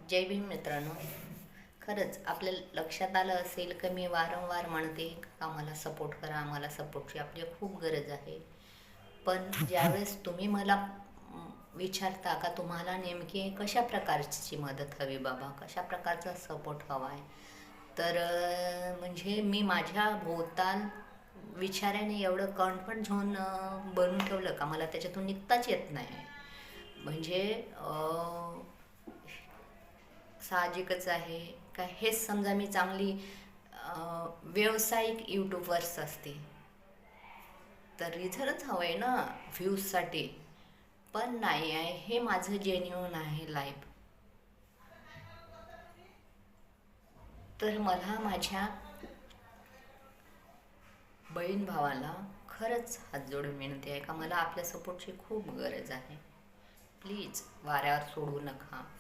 जय भीम मित्रांनो. खरंच आपल्या लक्षात आलं असेल की मी वारंवार म्हणते का आम्हाला सपोर्ट करा, आम्हाला सपोर्टची आपली खूप गरज आहे. पण ज्यावेळेस तुम्ही मला विचारता का तुम्हाला नेमकी कशा प्रकारची मदत हवी बाबा, कशा प्रकारचा सपोर्ट हवा आहे, तर म्हणजे मी माझ्या भोवताल विचाराने एवढं कॉन्फिडंट झोन बनवून ठेवलं का मला त्याच्यातून निघताच येत नाही. म्हणजे साहजिकच आहे का हेच समजा मी चांगली व्यावसायिक यूट्यूबर्स असते तर रिझल्टच हवं आहे ना व्ह्यूजसाठी. पण नाही आहे, हे माझं जेन्युइन आहे लाईफ. तर मला माझ्या बहीण भावाला खरंच हात जोडून विनंती आहे का मला आपल्या सपोर्टची खूप गरज आहे. प्लीज वाऱ्यावर सोडू नका.